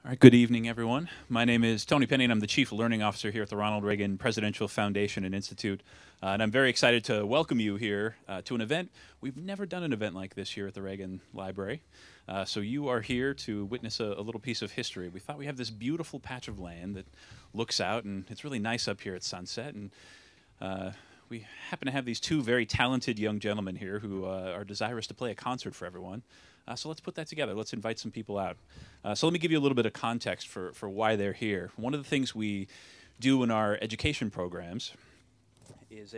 All right, good evening, everyone. My name is Tony Penny, and I'm the Chief Learning Officer here at the Ronald Reagan Presidential Foundation and Institute. And I'm very excited to welcome you here to an event. We've never done an event like this here at the Reagan Library. So you are here to witness a little piece of history. We thought we have this beautiful patch of land that looks out, and it's really nice up here at sunset. And we happen to have these two very talented young gentlemen here who are desirous to play a concert for everyone. So let's put that together. Let's invite some people out. So let me give you a little bit of context for why they're here. One of the things we do in our education programs is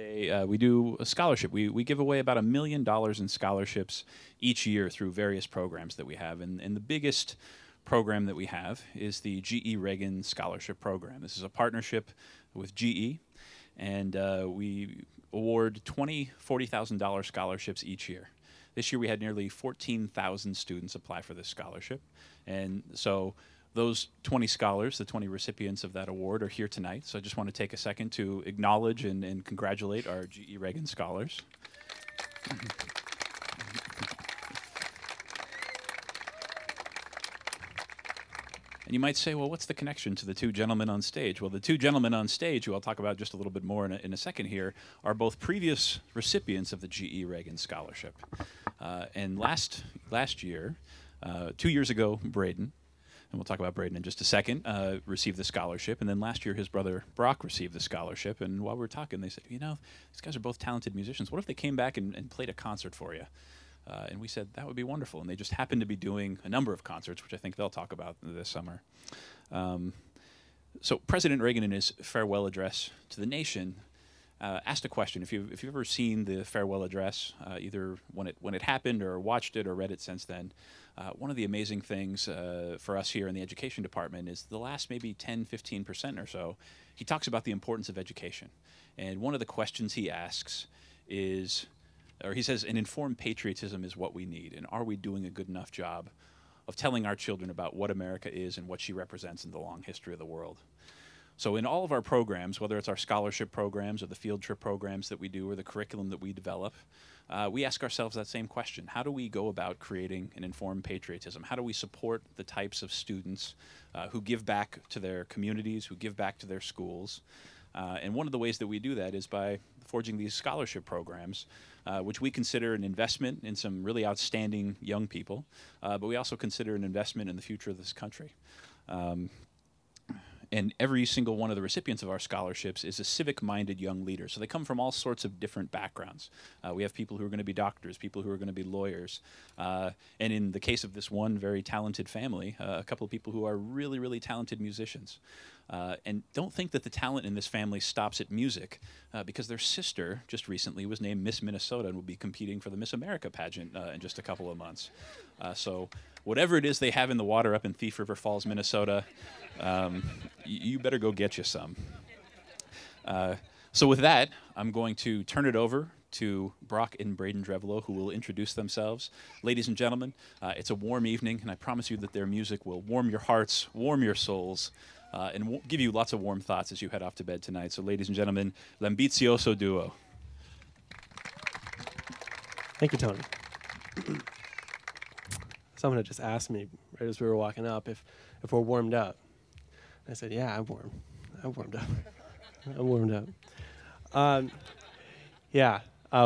we do a scholarship. We give away about $1 million in scholarships each year through various programs that we have. And the biggest program that we have is the GE-Reagan Scholarship Program. This is a partnership with GE, and we award $40,000 scholarships each year. This year we had nearly 14,000 students apply for this scholarship. And so those 20 scholars, the 20 recipients of that award, are here tonight. So I just want to take a second to acknowledge and congratulate our GE-Reagan scholars. And you might say, well, what's the connection to the two gentlemen on stage? Well, the two gentlemen on stage, who I'll talk about just a little bit more in a second here, are both previous recipients of the GE-Reagan Scholarship. And last year, 2 years ago, Braden, and we'll talk about Braden in just a second, received the scholarship. And then last year, his brother Brock received the scholarship. And while we were talking, they said, you know, these guys are both talented musicians. What if they came back and played a concert for you? And we said, that would be wonderful. And they just happened to be doing a number of concerts, which I think they'll talk about this summer. So President Reagan, in his farewell address to the nation, asked a question. If you've ever seen the farewell address, either when it happened or watched it or read it since then, one of the amazing things for us here in the education department is the last maybe 10, 15% or so, he talks about the importance of education. And one of the questions he asks is, or he says, an informed patriotism is what we need, and are we doing a good enough job of telling our children about what America is and what she represents in the long history of the world? So in all of our programs, whether it's our scholarship programs or the field trip programs that we do or the curriculum that we develop, we ask ourselves that same question. How do we go about creating an informed patriotism? How do we support the types of students who give back to their communities, who give back to their schools? And one of the ways that we do that is by forging these scholarship programs, which we consider an investment in some really outstanding young people, but we also consider an investment in the future of this country. And every single one of the recipients of our scholarships is a civic-minded young leader. So they come from all sorts of different backgrounds. We have people who are going to be doctors, people who are going to be lawyers. And in the case of this one very talented family, a couple of people who are really, really talented musicians. And don't think that the talent in this family stops at music, because their sister just recently was named Miss Minnesota and will be competing for the Miss America pageant in just a couple of months. So whatever it is they have in the water up in Thief River Falls, Minnesota, you better go get you some. So with that, I'm going to turn it over to Brock and Braden Drevlow, who will introduce themselves. Ladies and gentlemen, it's a warm evening, and I promise you that their music will warm your hearts, warm your souls, and give you lots of warm thoughts as you head off to bed tonight. So ladies and gentlemen, L'Ambizioso Duo. Thank you, Tony. Someone had just asked me right as we were walking up if we're warmed up. I said, yeah, I'm warm. I'm warmed up. I'm warmed up.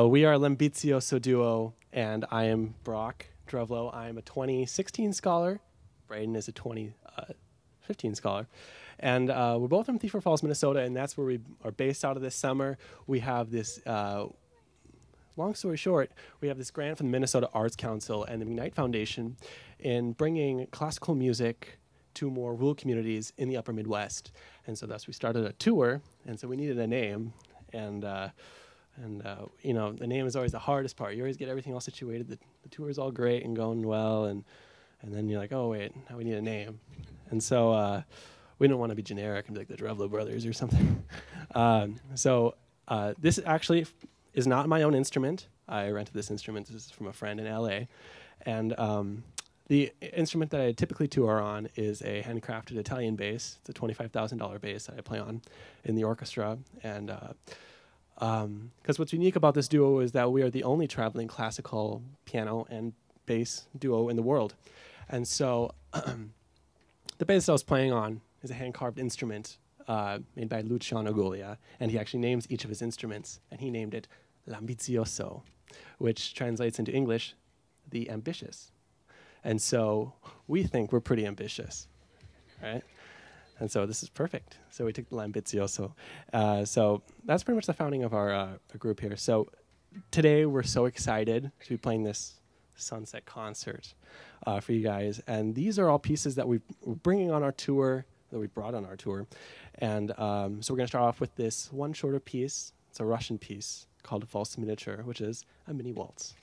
We are L'Ambizioso Duo, and I am Brock Drevlow. I am a 2016 scholar. Braden is a 2015 scholar. And we're both from Thief River Falls, Minnesota, and that's where we are based out of this summer. We have this, long story short, we have this grant from the Minnesota Arts Council and the McKnight Foundation in bringing classical music to more rural communities in the upper Midwest. And so thus we started a tour, and so we needed a name. And you know, the name is always the hardest part. You always get everything all situated. The tour is all great and going well, and then you're like, oh, wait, now we need a name. And so we don't want to be generic and be like the Drevlow brothers or something. This actually is not my own instrument. I rented this instrument. This is from a friend in LA. And the instrument that I typically tour on is a handcrafted Italian bass. It's a $25,000 bass that I play on in the orchestra. And because what's unique about this duo is that we are the only traveling classical piano and bass duo in the world. And so the bass I was playing on is a hand-carved instrument made by Luciano Guglia, and he actually names each of his instruments, and he named it L'Ambizioso, which translates into English, the ambitious. And so we think we're pretty ambitious, right? And so this is perfect. So we took the L'Ambizioso. So that's pretty much the founding of our group here. So today we're so excited to be playing this sunset concert for you guys. And these are all pieces that we're bringing on our tour, that we brought on our tour. And so we're going to start off with this one shorter piece. It's a Russian piece called Valse Miniature, which is a mini waltz.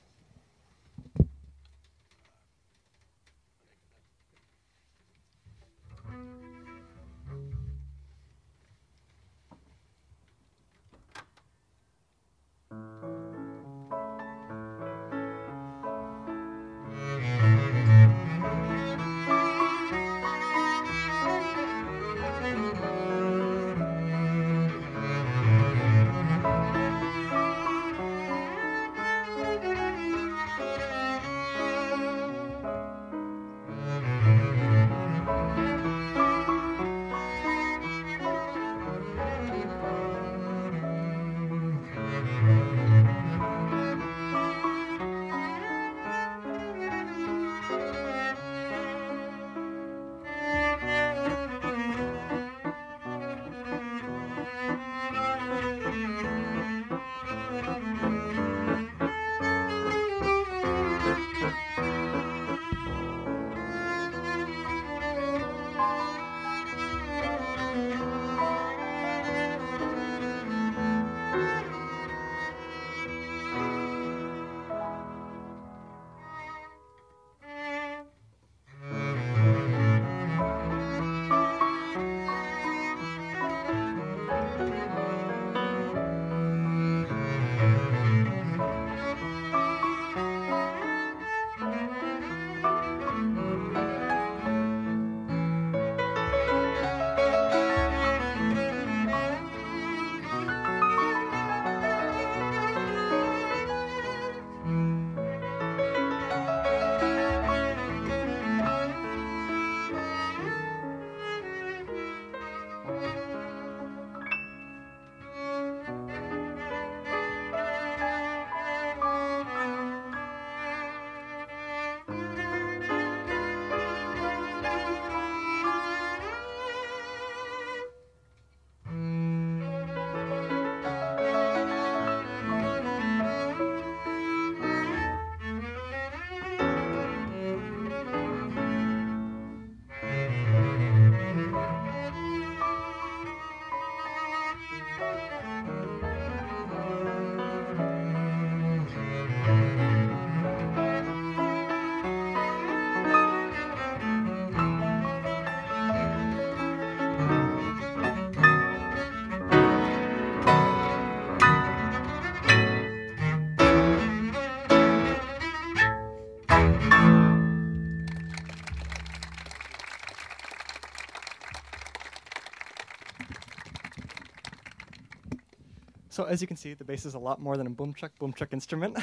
So as you can see, the bass is a lot more than a boom chuck instrument.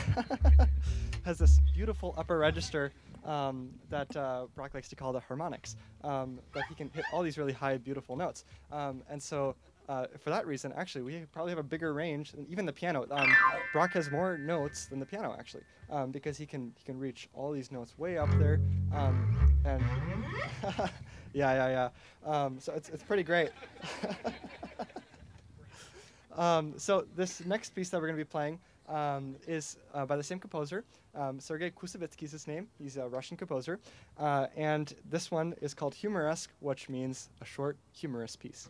Has this beautiful upper register that Brock likes to call the harmonics, that he can hit all these really high, beautiful notes. And so for that reason, actually, we probably have a bigger range than even the piano. Brock has more notes than the piano, actually, because he can reach all these notes way up there. And yeah. So it's pretty great. So this next piece that we're going to be playing is by the same composer. Sergei Kusevitsky is his name. He's a Russian composer. And this one is called Humoresque, which means a short, humorous piece.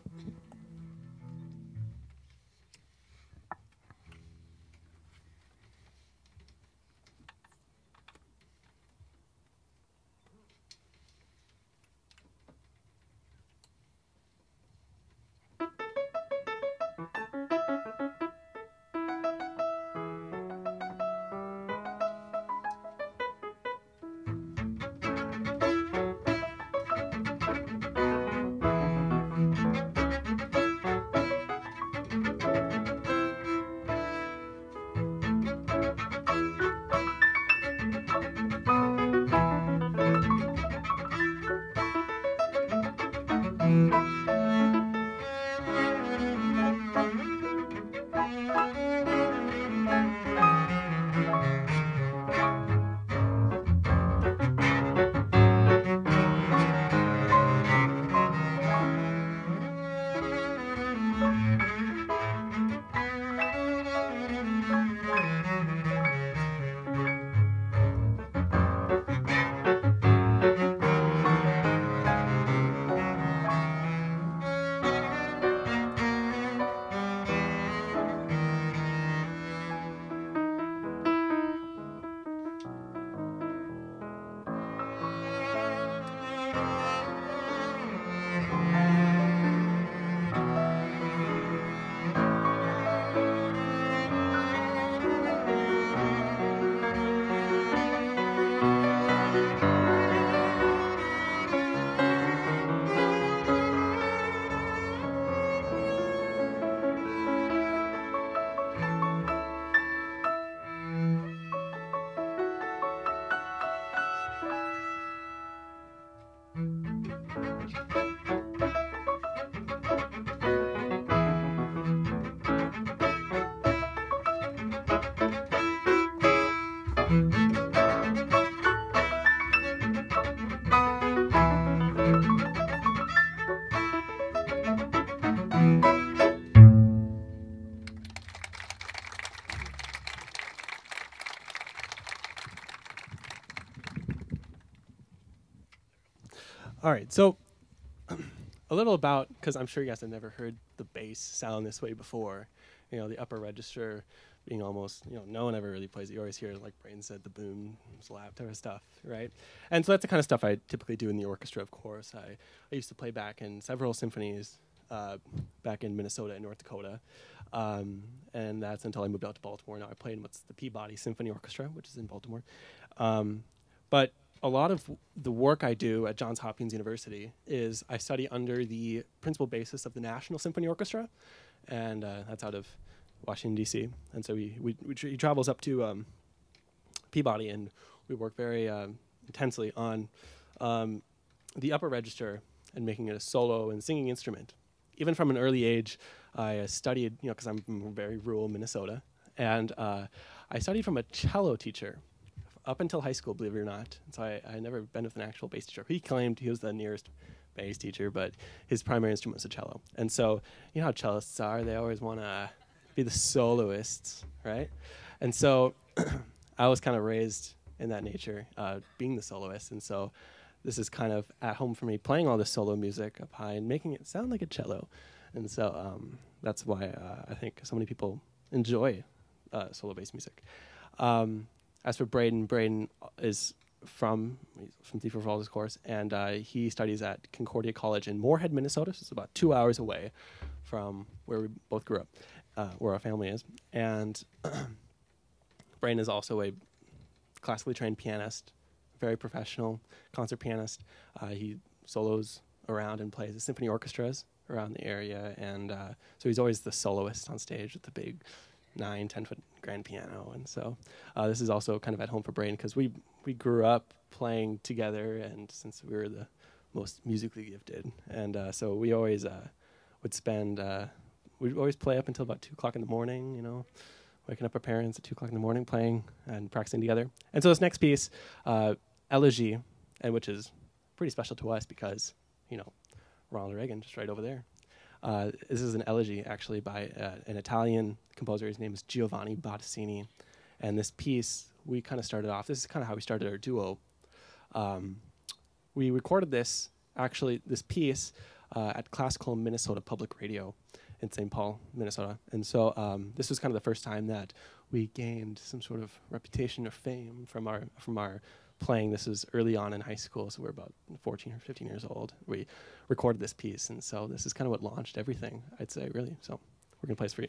All right, so a little about, because I'm sure you guys have never heard the bass sound this way before. You know, the upper register being almost, no one ever really plays it. You always hear, like Braden said, the boom, slap type of stuff, right? And so that's the kind of stuff I typically do in the orchestra, of course. I used to play back in several symphonies back in Minnesota and North Dakota. And that's until I moved out to Baltimore. Now I play in what's the Peabody Symphony Orchestra, which is in Baltimore. But a lot of the work I do at Johns Hopkins University is I study under the principal bassist of the National Symphony Orchestra, and that's out of Washington, D.C. And so he travels up to Peabody, and we work very intensely on the upper register and making it a solo and singing instrument. Even from an early age, I studied, because I'm from very rural Minnesota, and I studied from a cello teacher up until high school, believe it or not. And so I never been with an actual bass teacher. He claimed he was the nearest bass teacher, but his primary instrument was a cello. And so, you know how cellists are. They always want to be the soloists, right? And so I was kind of raised in that nature, being the soloist. And so this is kind of at home for me, playing all this solo music up high and making it sound like a cello. And so that's why I think so many people enjoy solo bass music. As for Braden is from Thief River Falls, of course, and he studies at Concordia College in Moorhead, Minnesota. So it's about 2 hours away from where we both grew up, where our family is. And Braden is also a classically trained pianist, very professional concert pianist. He solos around and plays the symphony orchestras around the area, and so he's always the soloist on stage with the big 9-10-foot grand piano. And so this is also kind of at home for Braden, because we grew up playing together, and since we were the most musically gifted, and so we always would spend we'd always play up until about 2 o'clock in the morning, waking up our parents at 2 o'clock in the morning, playing and practicing together. And so this next piece, Elegy, and which is pretty special to us because Ronald Reagan just right over there. This is an elegy, actually, by an Italian composer. His name is Giovanni Bottesini. And this piece, we kind of started off. This is kind of how we started our duo. We recorded this piece at Classical Minnesota Public Radio in St. Paul, Minnesota. And so this was kind of the first time that we gained some sort of reputation or fame from our playing. This was early on in high school, so we're about 14 or 15 years old. We recorded this piece, and so this is kind of what launched everything, I'd say, really. So we're going to play this for you.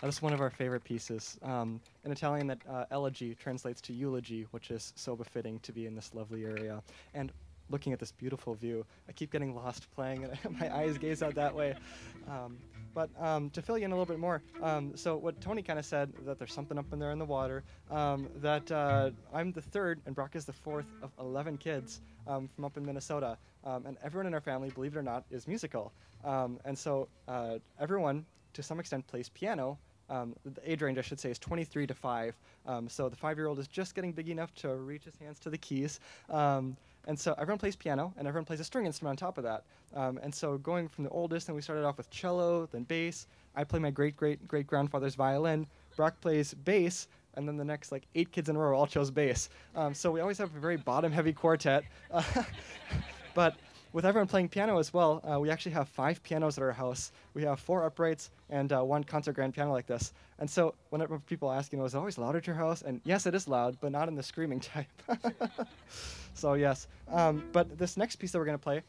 That's one of our favorite pieces. In Italian, that elegy translates to eulogy, which is so befitting to be in this lovely area. And looking at this beautiful view, I keep getting lost playing, and my eyes gaze out that way. But to fill you in a little bit more, so what Tony kind of said, that there's something up in there in the water, that I'm the third and Brock is the fourth of 11 kids from up in Minnesota. And everyone in our family, believe it or not, is musical. And so everyone, to some extent, plays piano. The age range, I should say, is 23 to 5. So the 5-year-old is just getting big enough to reach his hands to the keys. And so everyone plays piano, and everyone plays a string instrument on top of that. And so going from the oldest, and we started off with cello, then bass. I play my great-great-great-grandfather's violin. Brock plays bass, and then the next, 8 kids in a row all chose bass. So we always have a very bottom-heavy quartet. But with everyone playing piano as well, we actually have 5 pianos at our house. We have 4 uprights and 1 concert grand piano like this. And so whenever people ask, is it always loud at your house? And yes, it is loud, but not in the screaming type. So yes. But this next piece that we're going to play,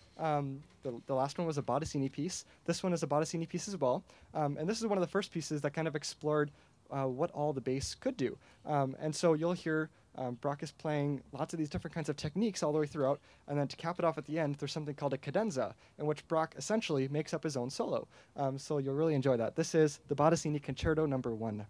the last one was a Bottesini piece. This one is a Bottesini piece as well. And this is one of the first pieces that kind of explored what all the bass could do. And so you'll hear Brock is playing lots of these different kinds of techniques all the way throughout, and then to cap it off at the end, there's something called a cadenza, in which Brock essentially makes up his own solo. So you'll really enjoy that. This is the Bottesini Concerto No. 1.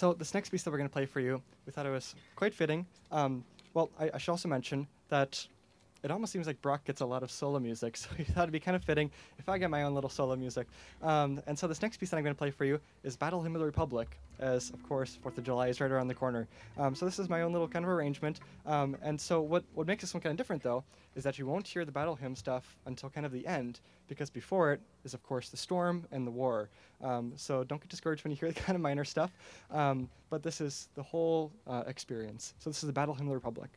So this next piece that we're going to play for you, we thought it was quite fitting. Well, I should also mention that it almost seems like Brock gets a lot of solo music, so we thought it'd be kind of fitting if I get my own little solo music. And so this next piece that I'm going to play for you is Battle Hymn of the Republic, as, of course, 4th of July is right around the corner. So this is my own little kind of arrangement. And so what makes this one kind of different, though, is that you won't hear the battle hymn stuff until kind of the end, because before it is, of course, the storm and the war. So don't get discouraged when you hear the kind of minor stuff, but this is the whole experience. So this is the Battle Hymn of the Republic.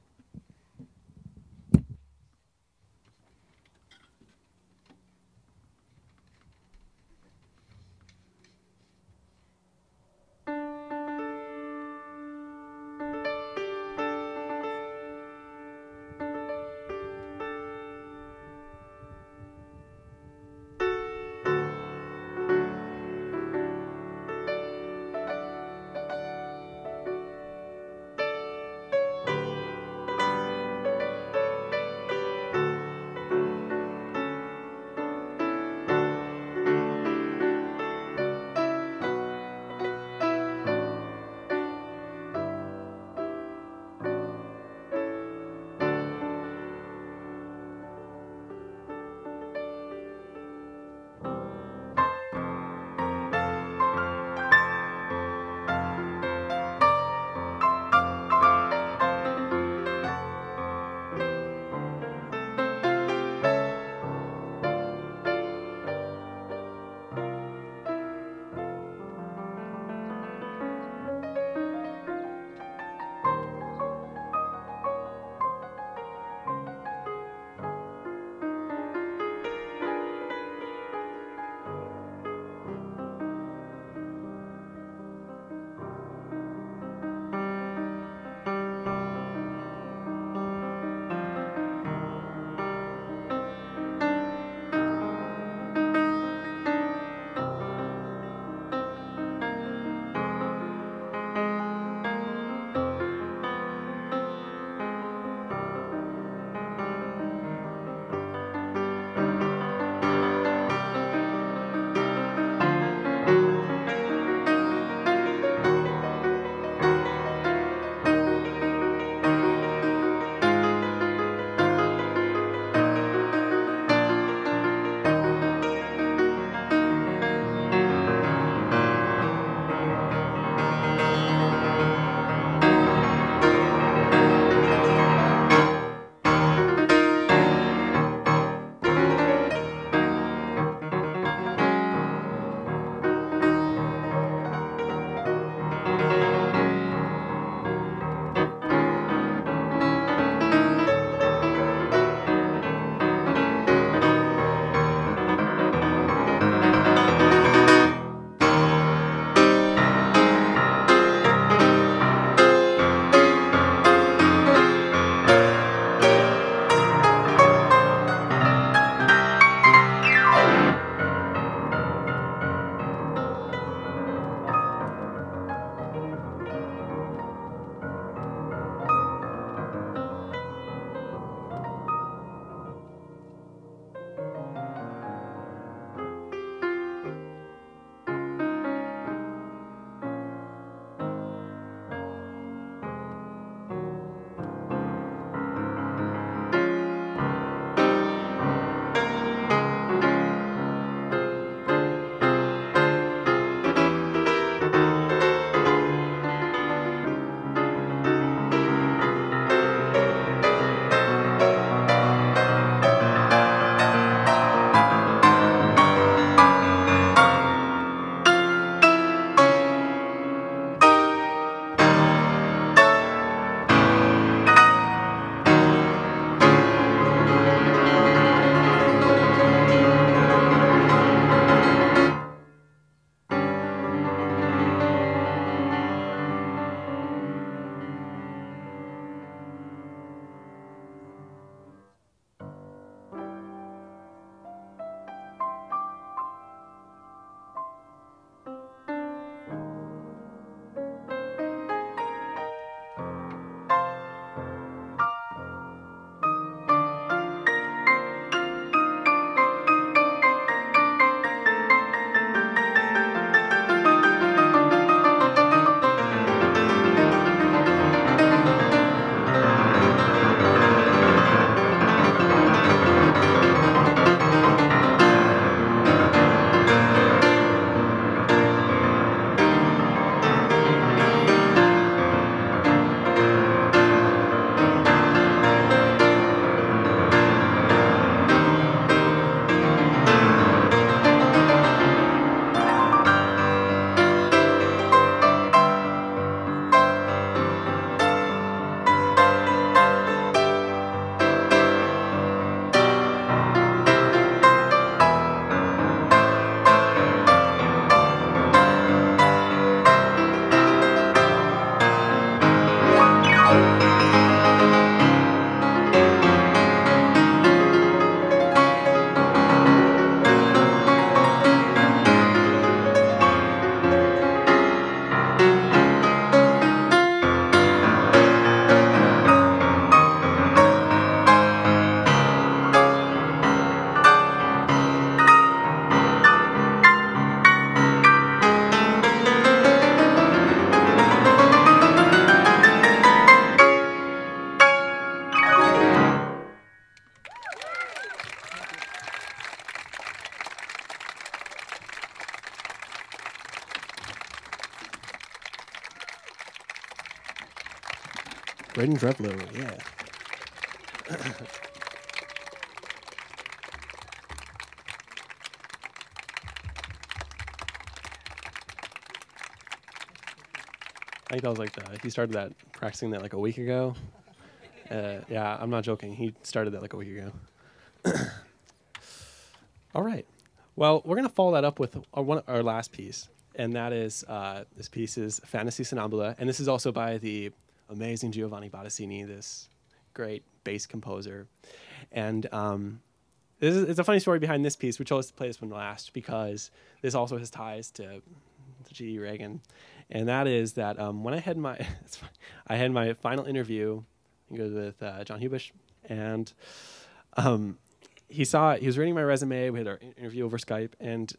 Braden Drevlow, yeah. I think that was like he started that practicing that like a week ago. Yeah, I'm not joking. He started that like a week ago. All right. Well, we're gonna follow that up with our last piece, and that is this piece is Fantasy Sonnambula, and this is also by the amazing Giovanni Bottesini, this great bass composer. And it's a funny story behind this piece. We chose to play this one last because this also has ties to GE-Reagan, and that is that when I had my final interview, I think it was with John Hubish, and he was reading my resume. We had our interview over Skype and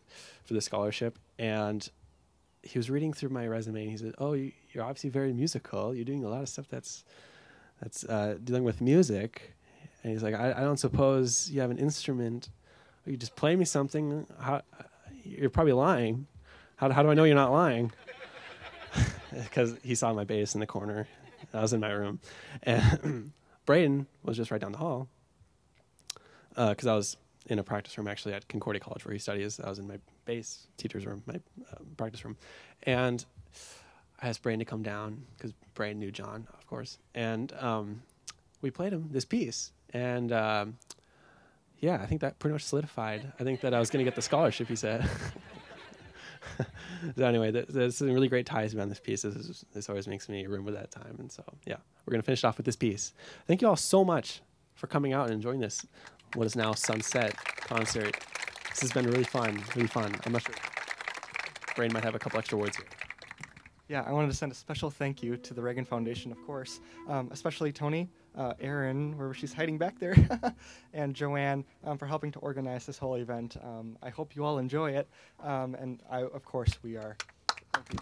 for the scholarship, and he was reading through my resume, and he said, "Oh, you're obviously very musical. You're doing a lot of stuff that's dealing with music." And he's like, I don't suppose you have an instrument. Or you just play me something. You're probably lying. How do I know you're not lying?" Because he saw my bass in the corner. I was in my room. And Braden was just right down the hall. Because I was in a practice room actually at Concordia College where he studies. I was in my bass teacher's room, my practice room. And I asked Braden to come down because Braden knew John, of course. And we played him this piece. And yeah, I think that pretty much solidified. I think that I was going to get the scholarship, he said. So anyway, there's some really great ties around this piece. This always makes me remember that time. And so, yeah, we're going to finish off with this piece. Thank you all so much for coming out and enjoying this, what is now Sunset concert. This has been really fun, really fun. I'm not sure. Brain might have a couple extra words here. Yeah, I wanted to send a special thank you to the Reagan Foundation, of course, especially Tony, Erin, where she's hiding back there, and Joanne for helping to organize this whole event. I hope you all enjoy it, and of course, we are. Thank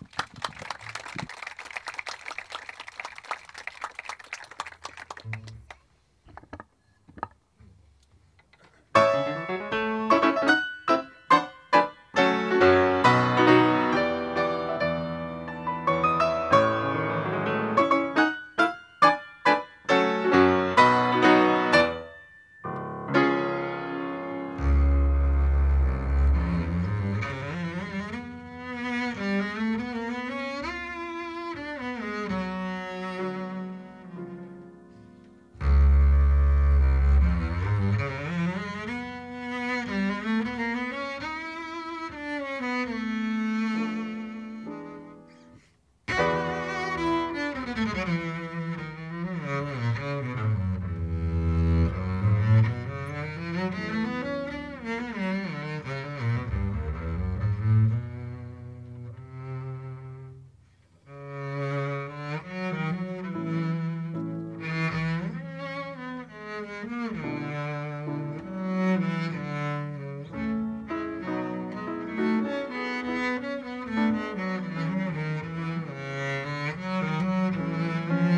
you.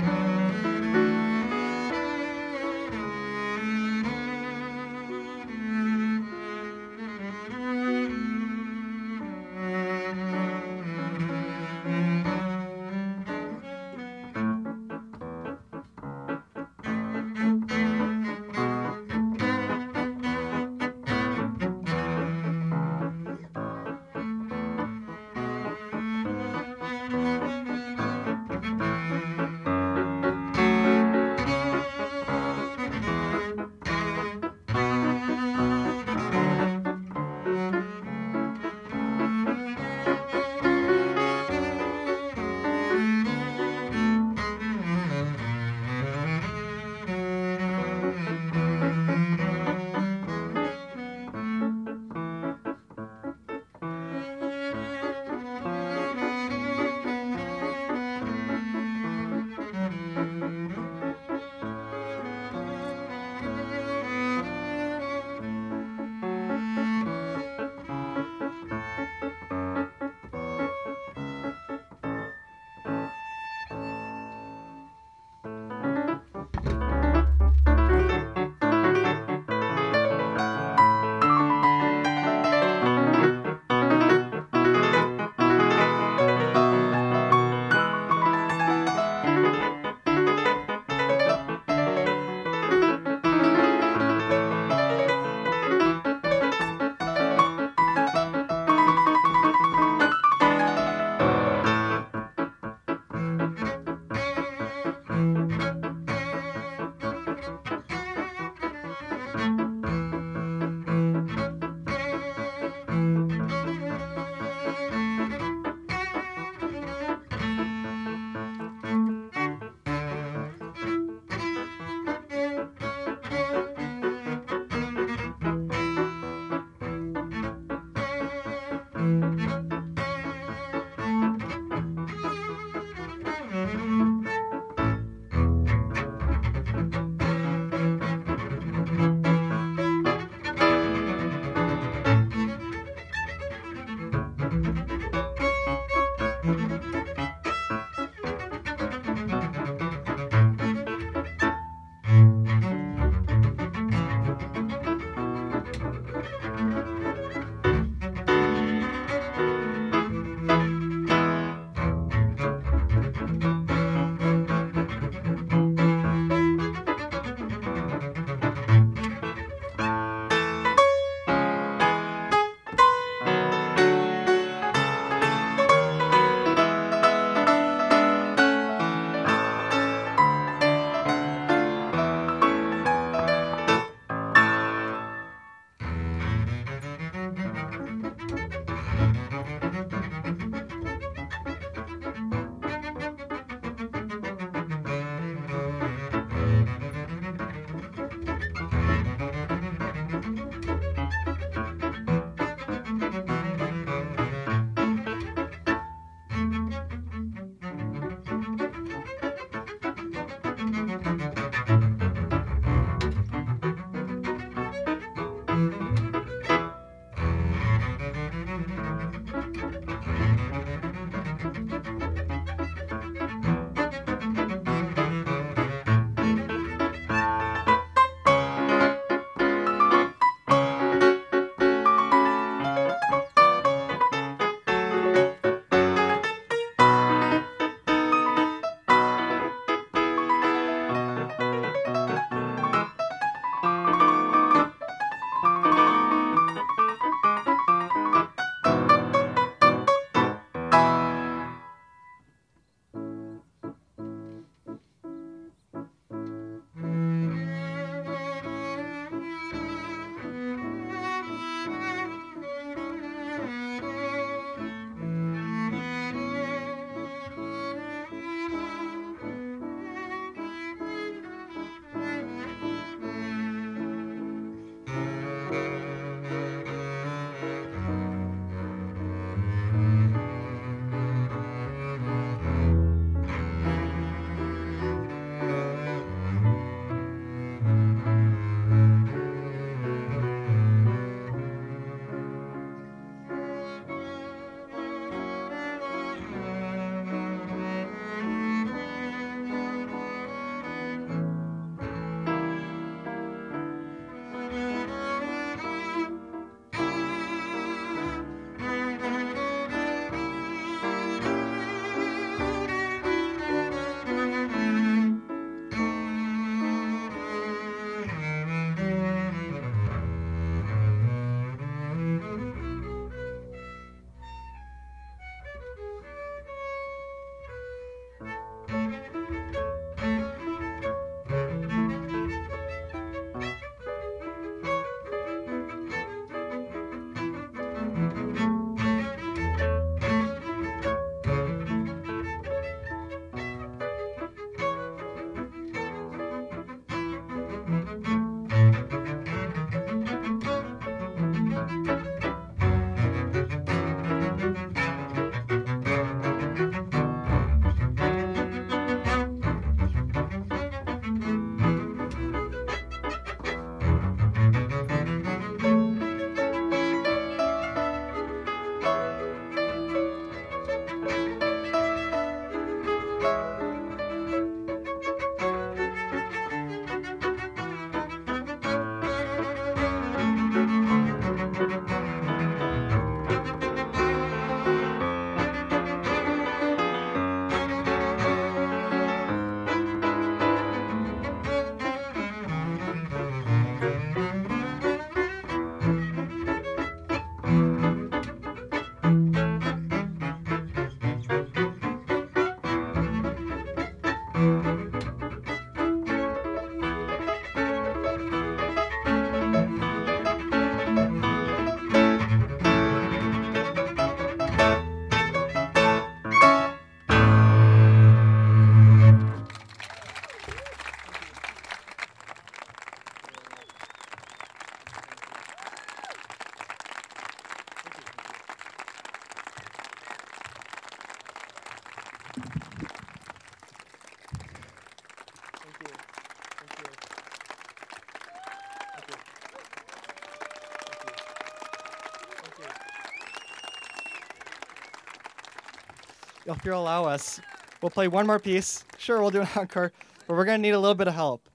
If you'll allow us, we'll play one more piece. Sure, we'll do an encore, but we're going to need a little bit of help.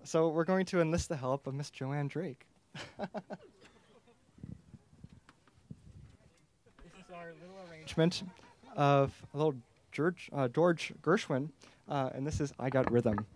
So we're going to enlist the help of Miss Joanne Drake. This is our little arrangement of a little George Gershwin, and this is I Got Rhythm.